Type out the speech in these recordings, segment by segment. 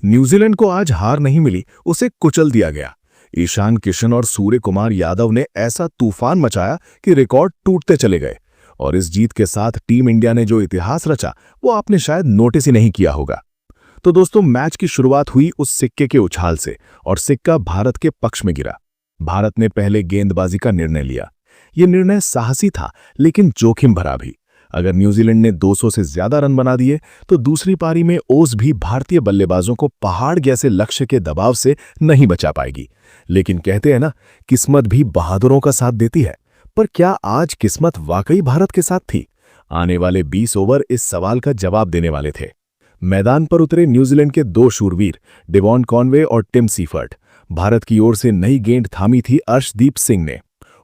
New Zealand को आज हार नहीं मिली, उसे कुचल दिया गया। ईशान किशन और सूर्य कुमार यादव ने ऐसा तूफान मचाया कि रिकॉर्ड टूटते चले गए। और इस जीत के साथ टीम इंडिया ने जो इतिहास रचा वो आपने शायद नोटिस ही नहीं किया होगा। तो दोस्तों, मैच की शुरुआत हुई उस सिक्के के उछाल से और सिक्का भारत के पक्ष में गिरा। भारत ने पहले गेंदबाजी का निर्णय लिया। यह निर्णय साहसी था लेकिन जोखिम भरा भी। अगर न्यूजीलैंड ने 200 से ज्यादा रन बना दिए तो दूसरी पारी में ओस भी भारतीय बल्लेबाजों को पहाड़ जैसे लक्ष्य के दबाव से नहीं बचा पाएगी। लेकिन कहते हैं ना, किस्मत भी बहादुरों का साथ देती है। पर क्या आज किस्मत वाकई भारत के साथ थी? आने वाले 20 ओवर इस सवाल का जवाब देने वाले थे। मैदान पर उतरे न्यूजीलैंड के दो शूरवीर डेवॉन कॉनवे और टिम सीफर्ट। भारत की ओर से नई गेंद थामी थी अर्शदीप सिंह ने।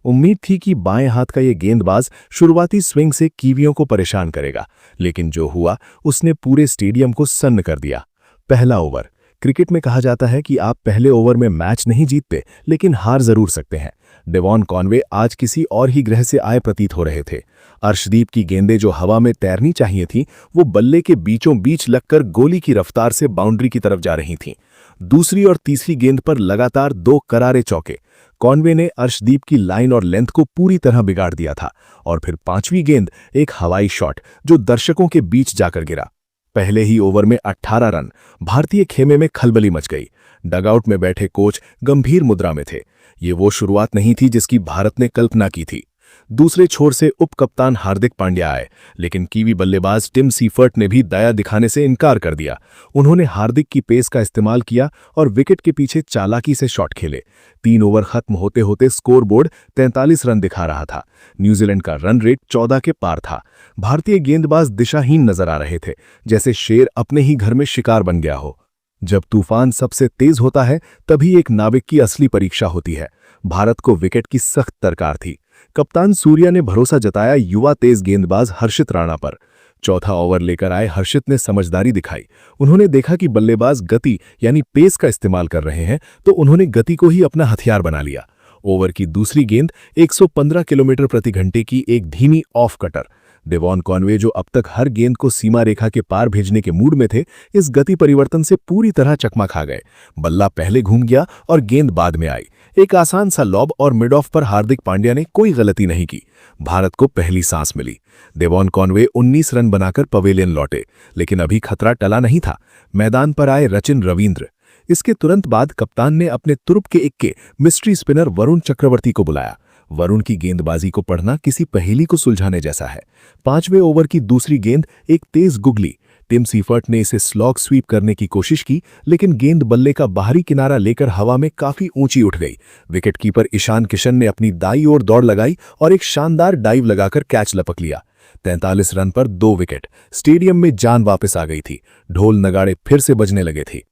उम्मीद थी कि बाएं हाथ का ये गेंदबाज शुरुआती स्विंग से कीवियों को परेशान करेगा, लेकिन जो हुआ उसने पूरे स्टेडियम को सन्न कर दिया। पहला ओवर। क्रिकेट में कहा जाता है कि आप पहले ओवर में मैच नहीं जीतते, लेकिन हार जरूर सकते हैं। डेवॉन कॉनवे आज किसी और ही ग्रह से आए प्रतीत हो रहे थे। अर्शदीप की गेंदें जो हवा में तैरनी चाहिए थीं, वो बल्ले के बीचों बीच लगकर गोली की रफ्तार से बाउंड्री की तरफ जा रही थीं। दूसरी और तीसरी गेंद पर लगातार 2 करारे चौके। कॉनवे ने अर्शदीप की लाइन और लेंथ को पूरी तरह बिगाड़ दिया था। और फिर 5वीं गेंद एक हवाई शॉट जो दर्शकों के बीच जाकर गिरा। पहले ही ओवर में 18 रन। भारतीय खेमे में खलबली मच गई। डगआउट में बैठे कोच गंभीर मुद्रा में थे। ये वो शुरुआत नहीं थी जिसकी भारत ने कल्पना की थी। दूसरे छोर से उप कप्तान हार्दिक पांड्या आए, लेकिन कीवी बल्लेबाज टिम सीफर्ट ने भी दया दिखाने से इनकार कर दिया। उन्होंने हार्दिक की पेस का इस्तेमाल किया और विकेट के पीछे चालाकी से शॉट खेले। 3 ओवर खत्म होते होते स्कोरबोर्ड 43 रन दिखा रहा था। न्यूजीलैंड का रन रेट 14 के पार था। भारतीय गेंदबाज दिशाहीन नजर आ रहे थे, जैसे शेर अपने ही घर में शिकार बन गया हो। जब तूफान सबसे तेज होता है तभी एक नाविक की असली परीक्षा होती है। भारत को विकेट की सख्त दरकार थी। कप्तान सूर्या ने भरोसा जताया युवा तेज गेंदबाज हर्षित राणा पर। चौथा ओवर लेकर आए हर्षित ने समझदारी दिखाई। उन्होंने देखा कि बल्लेबाज गति यानी पेस का इस्तेमाल कर रहे हैं, तो उन्होंने गति को ही अपना हथियार बना लिया। ओवर की दूसरी गेंद 115 किलोमीटर प्रति घंटे की एक धीमी ऑफ कटर। डेवॉन कॉनवे, जो अब तक हर गेंद को सीमा रेखा के पार भेजने के मूड में थे, इस गति परिवर्तन से पूरी तरह चकमा खा गए। बल्ला पहले घूम गया और गेंद बाद में आई। एक आसान सा लॉब और मिड ऑफ पर हार्दिक पांड्या ने कोई गलती नहीं की। भारत को पहली सांस मिली। डेवॉन कॉनवे 19 रन बनाकर पवेलियन लौटे, लेकिन अभी खतरा टला नहीं था। मैदान पर आए रचिन रवींद्र। इसके तुरंत बाद कप्तान ने अपने तुरुप के इक्के मिस्ट्री स्पिनर वरुण चक्रवर्ती को बुलाया। वरुण की गेंदबाजी को पढ़ना किसी पहेली को सुलझाने जैसा है। 5वें ओवर की दूसरी गेंद एक तेज गुगली। टिम सीफर्ट ने इसे स्लॉग स्वीप करने की कोशिश की, लेकिन गेंद बल्ले का बाहरी किनारा लेकर हवा में काफी ऊंची उठ गई। विकेटकीपर ईशान किशन ने अपनी दाईं ओर दौड़ लगाई और एक शानदार डाइव लगाकर कैच लपक लिया। 43 रन पर 2 विकेट। स्टेडियम में जान वापस आ गई थी। ढोल नगाड़े फिर से बजने लगे थे।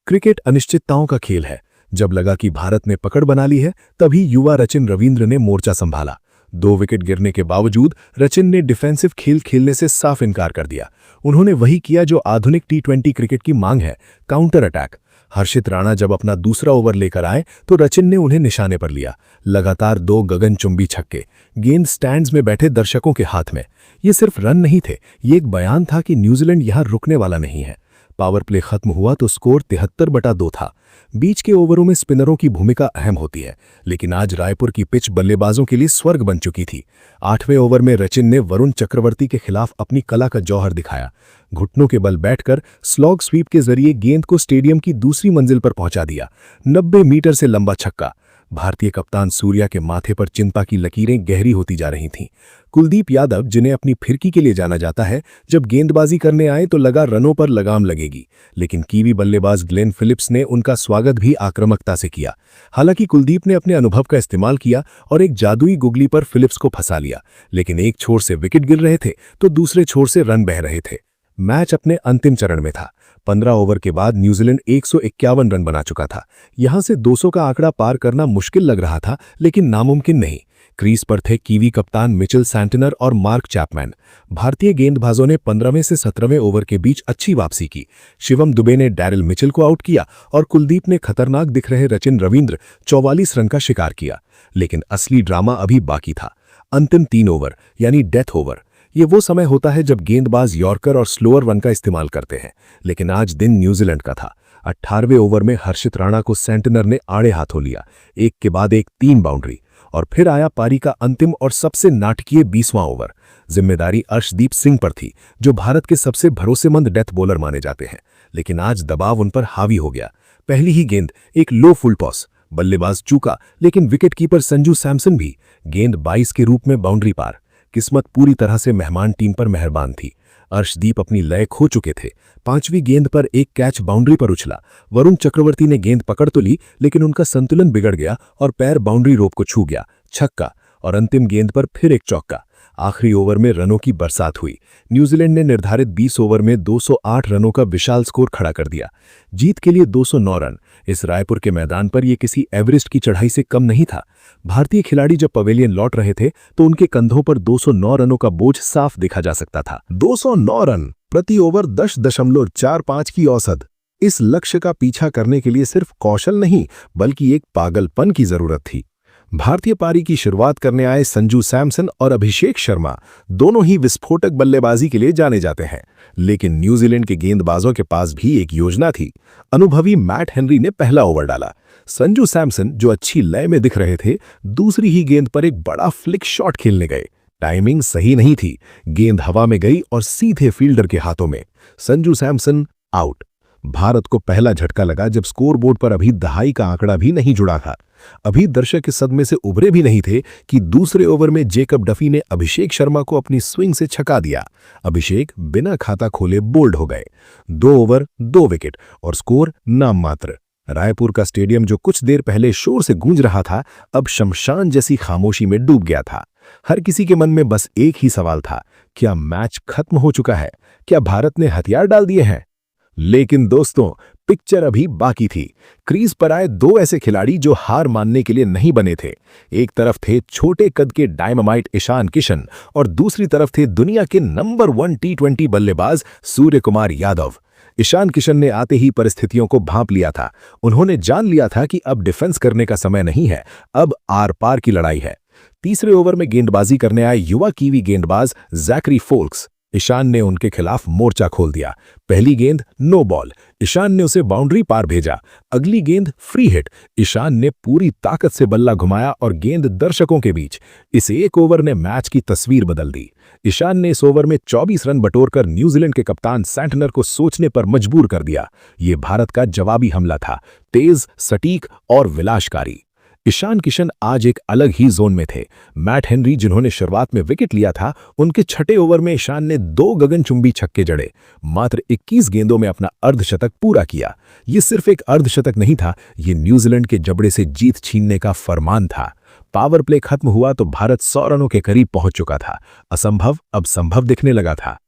क्रिकेट अनिश्चितताओं का खेल है। जब लगा कि भारत ने पकड़ बना ली है, तभी युवा रचिन रवींद्र ने मोर्चा संभाला। 2 विकेट गिरने के बावजूद रचिन ने डिफेंसिव खेल खेलने से साफ इनकार कर दिया। उन्होंने वही किया जो आधुनिक T20 क्रिकेट की मांग है, काउंटर अटैक। हर्षित राणा जब अपना दूसरा ओवर लेकर आए तो रचिन ने उन्हें निशाने पर लिया। लगातार 2 गगनचुंबी छक्के, गेंद स्टैंड्स में बैठे दर्शकों के हाथ में। ये सिर्फ रन नहीं थे, ये एक बयान था कि न्यूजीलैंड यहां रुकने वाला नहीं है। पावर प्ले खत्म हुआ तो स्कोर 73/2 था। बीच के ओवरों में स्पिनरों की भूमिका अहम होती है, लेकिन आज रायपुर की पिच बल्लेबाजों के लिए स्वर्ग बन चुकी थी। 8वें ओवर में रचिन ने वरुण चक्रवर्ती के खिलाफ अपनी कला का जौहर दिखाया। घुटनों के बल बैठकर स्लॉग स्वीप के जरिए गेंद को स्टेडियम की दूसरी मंजिल पर पहुंचा दिया। 90 मीटर से लंबा छक्का। भारतीय कप्तान सूर्या के माथे पर चिंता की लकीरें गहरी होती जा रही थीं। कुलदीप यादव, जिन्हें अपनी फिरकी के लिए जाना जाता है, जब गेंदबाजी करने आए तो लगा रनों पर लगाम लगेगी, लेकिन कीवी बल्लेबाज ग्लेन फिलिप्स ने उनका स्वागत भी आक्रामकता से किया। हालांकि कुलदीप ने अपने अनुभव का इस्तेमाल किया और एक जादुई गुगली पर फिलिप्स को फंसा लिया, लेकिन एक छोर से विकेट गिर रहे थे तो दूसरे छोर से रन बह रहे थे। मैच अपने अंतिम चरण में था। 15 ओवर के बाद न्यूजीलैंड 151 रन बना चुका था। यहां से 200 का आंकड़ा पार करना मुश्किल लग रहा था, लेकिन नामुमकिन नहीं। क्रीज पर थे कीवी कप्तान मिचेल सैंटनर और मार्क चैपमैन। भारतीय गेंदबाजों ने 15वें से 17वें ओवर के बीच अच्छी वापसी की। शिवम दुबे ने डैरिल मिचेल को आउट किया और कुलदीप ने खतरनाक दिख रहे रचिन रवींद्र 44 रन का शिकार किया। लेकिन असली ड्रामा अभी बाकी था। अंतिम 3 ओवर यानी डेथ ओवर। ये वो समय होता है जब गेंदबाज यॉर्कर और स्लोअर वन का इस्तेमाल करते हैं, लेकिन आज दिन न्यूजीलैंड का था। 18वें ओवर में हर्षित राणा को सेंटनर ने आड़े हाथों लिया, एक के बाद एक 3 बाउंड्री। और फिर आया पारी का अंतिम और सबसे नाटकीय 20वां ओवर। जिम्मेदारी अर्शदीप सिंह पर थी, जो भारत के सबसे भरोसेमंद डेथ बॉलर माने जाते हैं, लेकिन आज दबाव उन पर हावी हो गया। पहली ही गेंद एक लो फुल टॉस, बल्लेबाज चूका, लेकिन विकेटकीपर संजू सैमसन भी। गेंद 22 के रूप में बाउंड्री पार। किस्मत पूरी तरह से मेहमान टीम पर मेहरबान थी। अर्शदीप अपनी लय खो चुके थे। 5वीं गेंद पर एक कैच बाउंड्री पर उछला। वरुण चक्रवर्ती ने गेंद पकड़ तो ली, लेकिन उनका संतुलन बिगड़ गया और पैर बाउंड्री रोप को छू गया। छक्का। और अंतिम गेंद पर फिर एक चौका। आखिरी ओवर में रनों की बरसात हुई। न्यूजीलैंड ने निर्धारित 20 ओवर में 208 रनों का विशाल स्कोर खड़ा कर दिया। जीत के लिए 209 रन। इस रायपुर के मैदान पर यह किसी एवरेस्ट की चढ़ाई से कम नहीं था। भारतीय खिलाड़ी जब पवेलियन लौट रहे थे तो उनके कंधों पर 209 रनों का बोझ साफ देखा जा सकता था। 209 रन प्रति ओवर 10.45 की औसत। इस लक्ष्य का पीछा करने के लिए सिर्फ कौशल नहीं, बल्कि एक पागलपन की जरूरत थी। भारतीय पारी की शुरुआत करने आए संजू सैमसन और अभिषेक शर्मा दोनों ही विस्फोटक बल्लेबाजी के लिए जाने जाते हैं, लेकिन न्यूजीलैंड के गेंदबाजों के पास भी एक योजना थी। अनुभवी मैट हेनरी ने पहला ओवर डाला। संजू सैमसन, जो अच्छी लय में दिख रहे थे, दूसरी ही गेंद पर एक बड़ा फ्लिक शॉट खेलने गए। टाइमिंग सही नहीं थी। गेंद हवा में गई और सीधे फील्डर के हाथों में। संजू सैमसन आउट। भारत को पहला झटका लगा जब स्कोरबोर्ड पर अभी दहाई का आंकड़ा भी नहीं जुड़ा था। अभी दर्शक इस सदमे से उभरे भी नहीं थे कि दूसरे ओवर में जेकब डफी ने अभिषेक शर्मा को अपनी स्विंग से छका दिया। अभिषेक बिना खाता खोले बोल्ड हो गए। 2 ओवर 2 विकेट और स्कोर नाम मात्र। रायपुर का स्टेडियम, जो कुछ देर पहले शोर से गूंज रहा था, अब शमशान जैसी खामोशी में डूब गया था। हर किसी के मन में बस एक ही सवाल था, क्या मैच खत्म हो चुका है? क्या भारत ने हथियार डाल दिए हैं? लेकिन दोस्तों, पिक्चर अभी बाकी थी। क्रीज पर आए 2 ऐसे खिलाड़ी जो हार मानने के लिए नहीं बने थे। एक तरफ थे छोटे कद के डायनामाइट ईशान किशन और दूसरी तरफ थे दुनिया के नंबर 1 टी20 बल्लेबाज सूर्य कुमार यादव। ईशान किशन ने आते ही परिस्थितियों को भांप लिया था। उन्होंने जान लिया था कि अब डिफेंस करने का समय नहीं है, अब आर पार की लड़ाई है। तीसरे ओवर में गेंदबाजी करने आए युवा कीवी गेंदबाज जैकरी फोल्क्स। ईशान ने उनके खिलाफ मोर्चा खोल दिया। पहली गेंद नो बॉल, ईशान ने उसे बाउंड्री पार भेजा। अगली गेंद फ्री हिट, ईशान ने पूरी ताकत से बल्ला घुमाया और गेंद दर्शकों के बीच। इस एक ओवर ने मैच की तस्वीर बदल दी। ईशान ने इस ओवर में 24 रन बटोरकर न्यूजीलैंड के कप्तान सेंटनर को सोचने पर मजबूर कर दिया। ये भारत का जवाबी हमला था, तेज, सटीक और विलासकारी। ईशान किशन आज एक अलग ही जोन में थे। मैट हेनरी, जिन्होंने शुरुआत में विकेट लिया था, उनके छठे ओवर में ईशान ने 2 गगनचुंबी छक्के जड़े। मात्र 21 गेंदों में अपना अर्धशतक पूरा किया। ये सिर्फ एक अर्धशतक नहीं था, ये न्यूजीलैंड के जबड़े से जीत छीनने का फरमान था। पावर प्ले खत्म हुआ तो भारत 100 रनों के करीब पहुंच चुका था। असंभव अब संभव दिखने लगा था।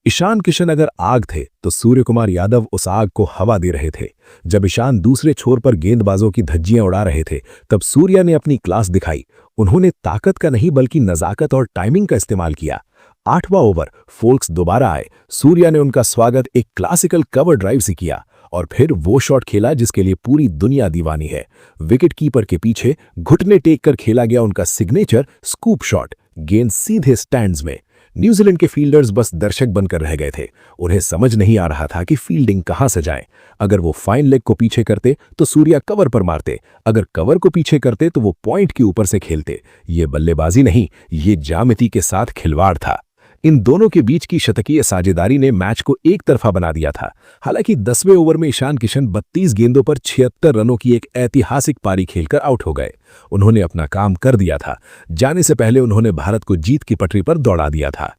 ईशान किशन अगर आग थे तो सूर्य कुमार यादव उस आग को हवा दे रहे थे। जब ईशान दूसरे छोर पर गेंदबाजों की धज्जियां उड़ा रहे थे, तब सूर्या ने अपनी क्लास दिखाई। उन्होंने ताकत का नहीं बल्कि नजाकत और टाइमिंग का इस्तेमाल किया। 8वां ओवर फोल्क्स दोबारा आए। सूर्या ने उनका स्वागत एक क्लासिकल कवर ड्राइव से किया और फिर वो शॉट खेला जिसके लिए पूरी दुनिया दीवानी है। विकेट कीपर के पीछे घुटने टेक कर खेला गया उनका सिग्नेचर स्कूप शॉट। गेंद सीधे स्टैंड्स में। न्यूजीलैंड के फील्डर्स बस दर्शक बनकर रह गए थे। उन्हें समझ नहीं आ रहा था कि फील्डिंग कहां से जाए। अगर वो फाइन लेग को पीछे करते तो सूर्या कवर पर मारते, अगर कवर को पीछे करते तो वो पॉइंट के ऊपर से खेलते। ये बल्लेबाजी नहीं, ये ज्यामिति के साथ खिलवाड़ था। इन दोनों के बीच की शतकीय साझेदारी ने मैच को एक तरफा बना दिया था। हालांकि 10वें ओवर में ईशान किशन 32 गेंदों पर 76 रनों की एक ऐतिहासिक पारी खेलकर आउट हो गए। उन्होंने अपना काम कर दिया था। जाने से पहले उन्होंने भारत को जीत की पटरी पर दौड़ा दिया था।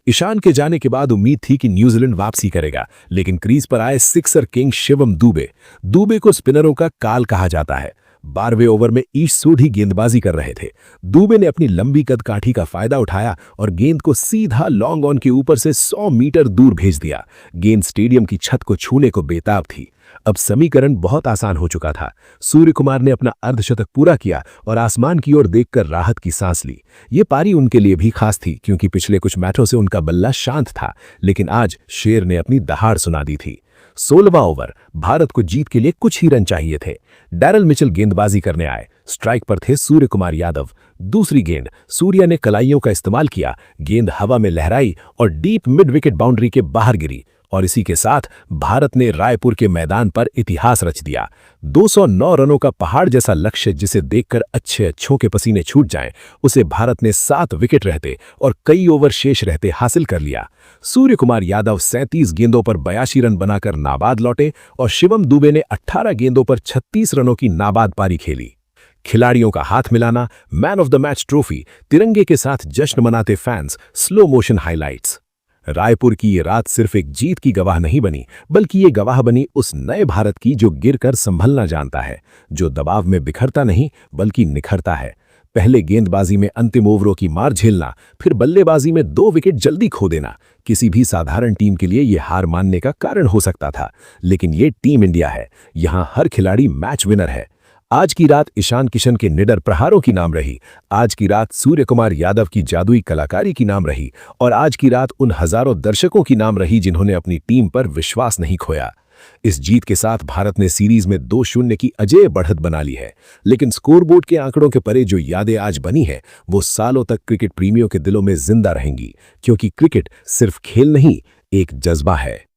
ईशान के जाने के बाद उम्मीद थी कि न्यूजीलैंड वापसी करेगा, लेकिन क्रीज पर आए सिक्सर किंग शिवम दुबे को स्पिनरों का काल कहा जाता है। 12वें ओवर में ईश सोढ़ी गेंदबाजी कर रहे थे। दुबे ने अपनी लंबी कद काठी का फायदा उठाया और गेंद को सीधा लॉन्ग ऑन के ऊपर से 100 मीटर दूर भेज दिया। गेंद स्टेडियम की छत को छूने को बेताब थी। अब समीकरण बहुत आसान हो चुका था। सूर्य कुमार ने अपना अर्धशतक पूरा किया और आसमान की ओर देखकर राहत की सांस ली। ये पारी उनके लिए भी खास थी, क्योंकि पिछले कुछ मैचों से उनका बल्ला शांत था, लेकिन आज शेर ने अपनी दहाड़ सुना दी थी। 16वां ओवर, भारत को जीत के लिए कुछ ही रन चाहिए थे। डैरल मिचेल गेंदबाजी करने आए। स्ट्राइक पर थे सूर्य कुमार यादव। दूसरी गेंद सूर्या ने कलाइयों का इस्तेमाल किया। गेंद हवा में लहराई और डीप मिड विकेट बाउंड्री के बाहर गिरी और इसी के साथ भारत ने रायपुर के मैदान पर इतिहास रच दिया। 209 रनों का पहाड़ जैसा लक्ष्य जिसे देखकर अच्छे अच्छों के पसीने छूट जाएं, उसे भारत ने 7 विकेट रहते और कई ओवर शेष रहते हासिल कर लिया। सूर्य कुमार यादव 37 गेंदों पर 82 रन बनाकर नाबाद लौटे और शिवम दुबे ने 18 गेंदों पर 36 रनों की नाबाद पारी खेली। खिलाड़ियों का हाथ मिलाना, man of the match trophy, तिरंगे के साथ जश्न मनाते fans, slow motion highlights. Raipur की ये रात सिर्फ एक जीत की गवाह नहीं बनी, बल्कि ये गवाह बनी उस नए भारत की जो गिरकर संभलना जानता है, जो दबाव में बिखरता नहीं बल्कि निखरता है। पहले गेंदबाजी में अंतिम ओवरों की मार झेलना, फिर बल्लेबाजी में 2 विकेट जल्दी खो देना, किसी भी साधारण टीम के लिए ये हार मानने का कारण हो सकता था, लेकिन ये टीम इंडिया है। यहाँ हर खिलाड़ी मैच विनर है। आज की रात ईशान किशन के निडर प्रहारों की नाम रही, आज की रात सूर्य कुमार यादव की जादुई कलाकारी की नाम रही, और आज की रात उन हजारों दर्शकों की नाम रही जिन्होंने अपनी टीम पर विश्वास नहीं खोया। इस जीत के साथ भारत ने सीरीज में 2-0 की अजेय बढ़त बना ली है, लेकिन स्कोरबोर्ड के आंकड़ों के परे जो यादें आज बनी हैं, वो सालों तक क्रिकेट प्रेमियों के दिलों में जिंदा रहेंगी, क्योंकि क्रिकेट सिर्फ खेल नहीं, एक जज्बा है।